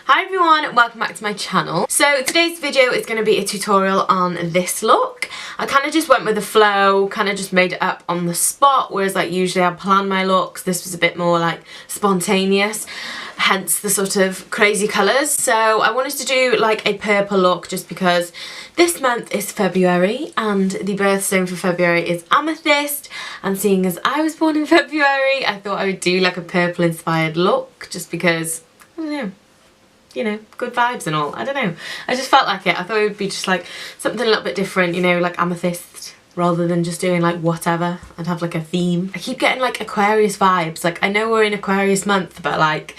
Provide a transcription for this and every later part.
Hi everyone, welcome back to my channel. So today's video is going to be a tutorial on this look. I kind of just went with the flow, kind of just made it up on the spot, whereas like usually I plan my looks. This was a bit more like spontaneous, hence the sort of crazy colours. So I wanted to do like a purple look just because this month is February and the birthstone for February is amethyst, and seeing as I was born in February I thought I would do like a purple inspired look just because, I don't know, you know, good vibes and all. I don't know. I just felt like it. I thought it would be just like something a little bit different, you know, like amethyst, rather than just doing like whatever. I'd have like a theme. I keep getting like Aquarius vibes. Like I know we're in Aquarius month, but like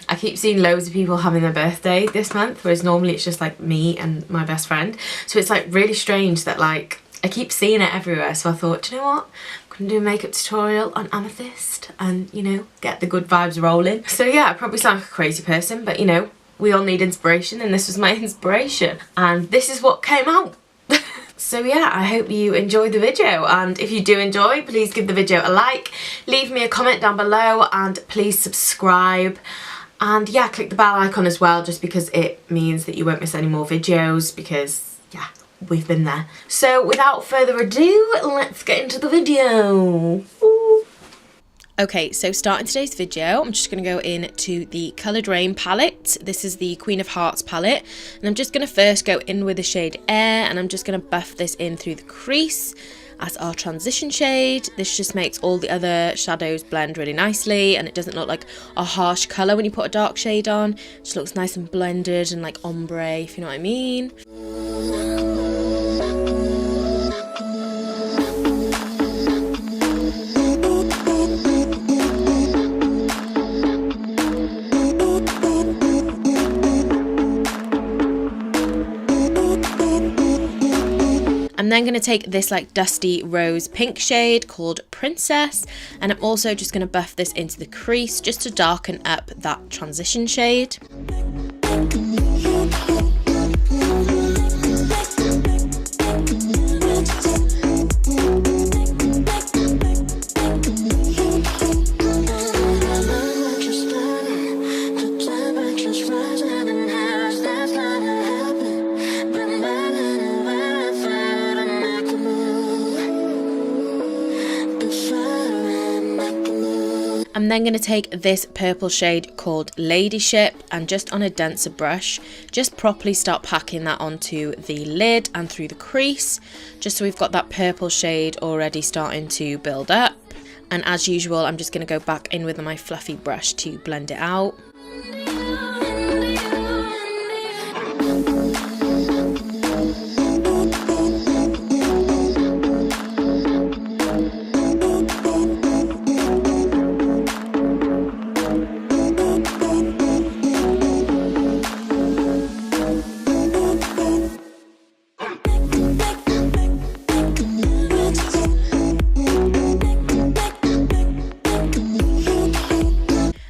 I keep seeing loads of people having their birthday this month, whereas normally it's just like me and my best friend. So it's like really strange that like I keep seeing it everywhere. So I thought, do you know what? I'm gonna do a makeup tutorial on amethyst and, you know, get the good vibes rolling. So yeah, I probably sound like a crazy person, but you know, we all need inspiration, and this was my inspiration, and this is what came out. So yeah, I hope you enjoyed the video, and if you do enjoy, please give the video a like, leave me a comment down below, and please subscribe. And yeah, click the bell icon as well, just because it means that you won't miss any more videos, because yeah, we've been there. So without further ado, let's get into the video. Ooh. Okay, so starting today's video, I'm just going to go into the coloured RAINE palette. This is the Queen of Hearts palette, and I'm just going to first go in with the shade Air, and I'm just going to buff this in through the crease as our transition shade. This just makes all the other shadows blend really nicely, and it doesn't look like a harsh colour when you put a dark shade on. It just looks nice and blended and like ombre, if you know what I mean. I'm then going to take this like dusty rose pink shade called Princess, and I'm also just going to buff this into the crease just to darken up that transition shade. I'm then going to take this purple shade called Ladyship, and just on a denser brush, just properly start packing that onto the lid and through the crease, just so we've got that purple shade already starting to build up. And as usual, I'm just going to go back in with my fluffy brush to blend it out.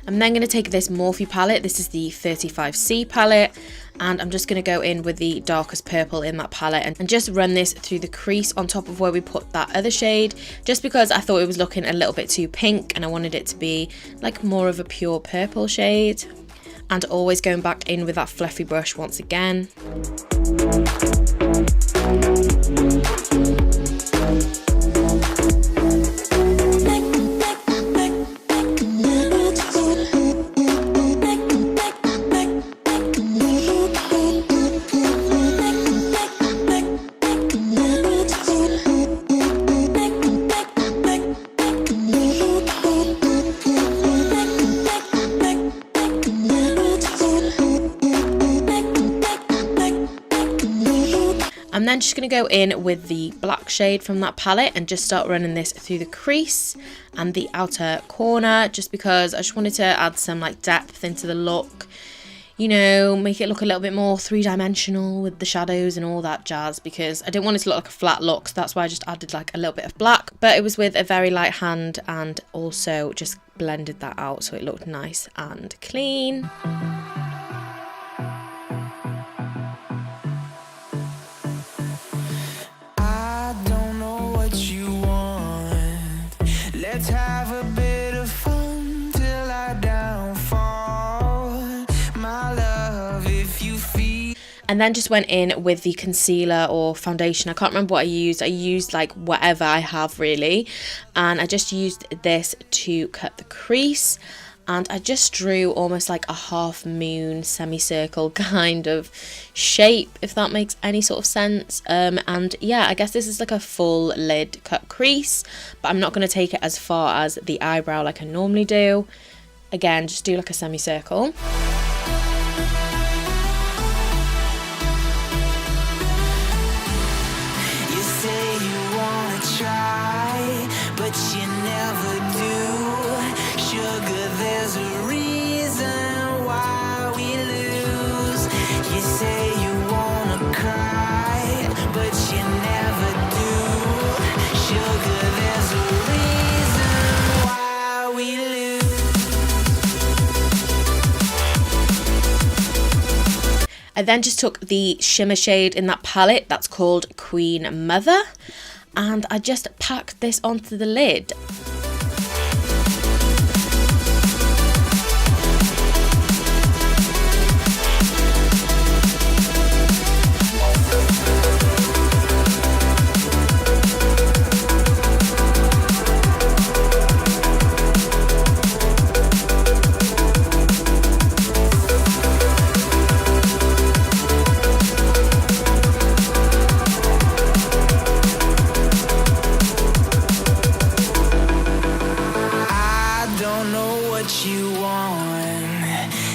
I'm then going to take this Morphe palette. This is the 35C palette, and I'm just going to go in with the darkest purple in that palette and just run this through the crease on top of where we put that other shade, just because I thought it was looking a little bit too pink and I wanted it to be like more of a pure purple shade. And always going back in with that fluffy brush once again. I'm then just going to go in with the black shade from that palette and just start running this through the crease and the outer corner, just because I just wanted to add some like depth into the look, you know, make it look a little bit more three-dimensional with the shadows and all that jazz, because I didn't want it to look like a flat look, so that's why I just added like a little bit of black, but it was with a very light hand and also just blended that out so it looked nice and clean. Let's have a bit of fun till I downfall. My love And then just went in with the concealer or foundation. I can't remember what I used. I used like whatever I have really. And I just used this to cut the crease. And I just drew almost like a half moon semicircle kind of shape, if that makes any sort of sense. And yeah, I guess this is like a full lid cut crease, but I'm not going to take it as far as the eyebrow like I normally do. Again, just do like a semicircle. I then just took the shimmer shade in that palette that's called Queen Mother, and I just packed this onto the lid.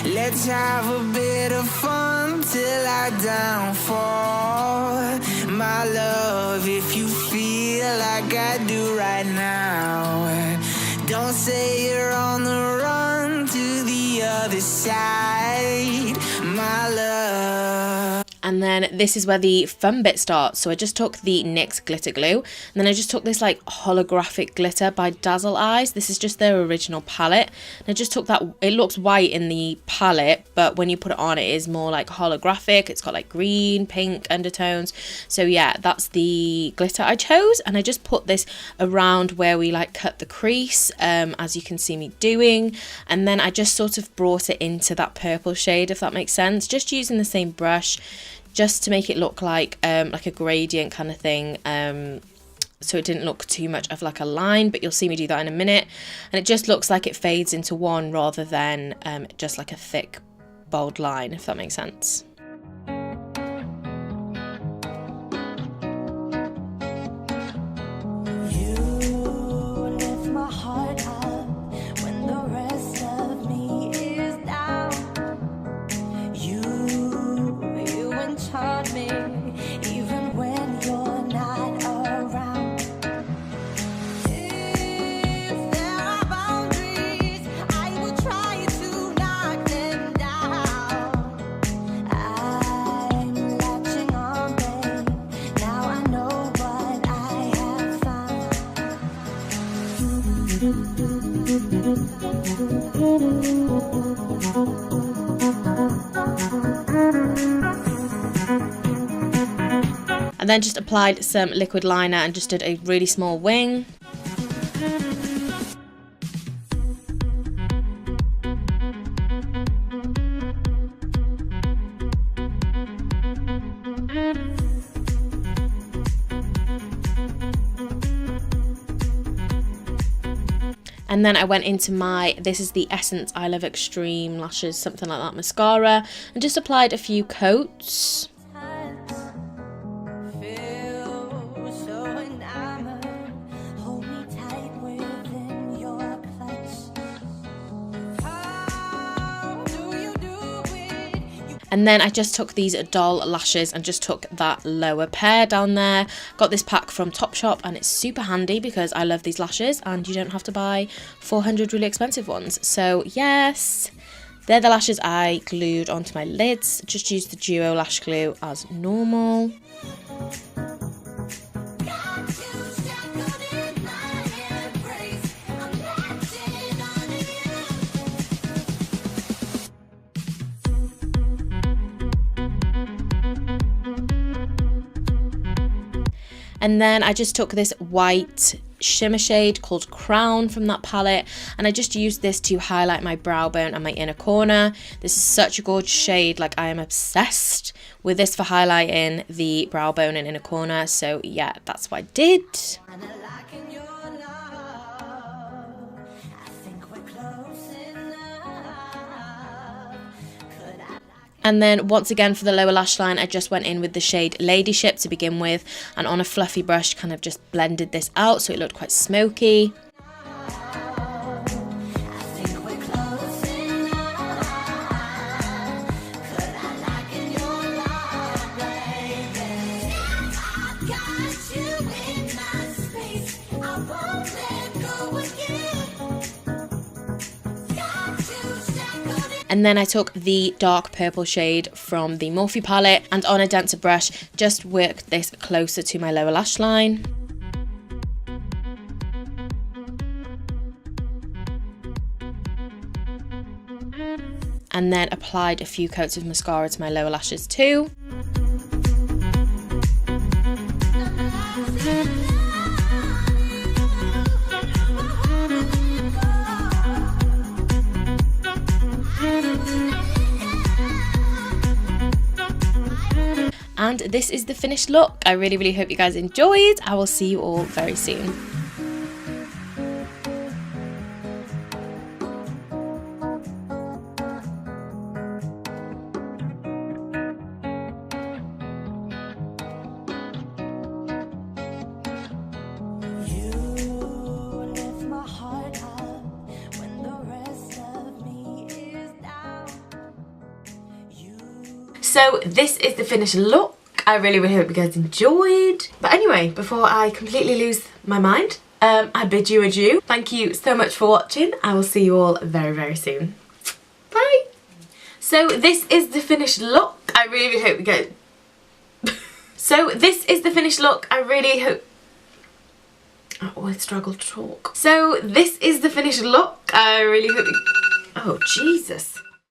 Let's have a bit of fun till I downfall. My love, if you feel like I do right now, don't say you're on the run to the other side, my love. And then this is where the fun bit starts. So I just took the NYX glitter glue, and then I just took this like holographic glitter by DAZZLIZE. This is just their original palette. And I just took that, it looks white in the palette, but when you put it on, it is more like holographic. It's got like green, pink undertones. So yeah, that's the glitter I chose. And I just put this around where we like cut the crease, as you can see me doing. And then I just sort of brought it into that purple shade, if that makes sense. Just using the same brush, just to make it look like a gradient kind of thing, so it didn't look too much of like a line, but you'll see me do that in a minute. And it just looks like it fades into one rather than just like a thick bold line, if that makes sense. And then just applied some liquid liner and just did a really small wing. And then I went into my, this is the Essence I Love Extreme Lashes, something like that, mascara, and just applied a few coats. And then I just took these doll lashes and just took that lower pair down there. Got this pack from Topshop and it's super handy because I love these lashes and you don't have to buy 400 really expensive ones. So yes, they're the lashes I glued onto my lids. Just used the Duo lash glue as normal. And then I just took this white shimmer shade called Crown from that palette, and I just used this to highlight my brow bone and my inner corner. This is such a gorgeous shade, like I am obsessed with this for highlighting the brow bone and inner corner. So yeah, that's what I did. And then once again for the lower lash line, I just went in with the shade Ladyship to begin with, and on a fluffy brush kind of just blended this out so it looked quite smoky. And then I took the dark purple shade from the Morphe palette, and on a denser brush, just worked this closer to my lower lash line. And then applied a few coats of mascara to my lower lashes too. And this is the finished look. I really hope you guys enjoyed. I will see you all very soon. So this is the finished look. I really hope you guys enjoyed. But anyway, before I completely lose my mind, I bid you adieu. Thank you so much for watching. I will see you all very soon. Bye. So this is the finished look. I really hope you guys... So this is the finished look. I really hope... I always struggle to talk. So this is the finished look. I really hope you... Oh, Jesus.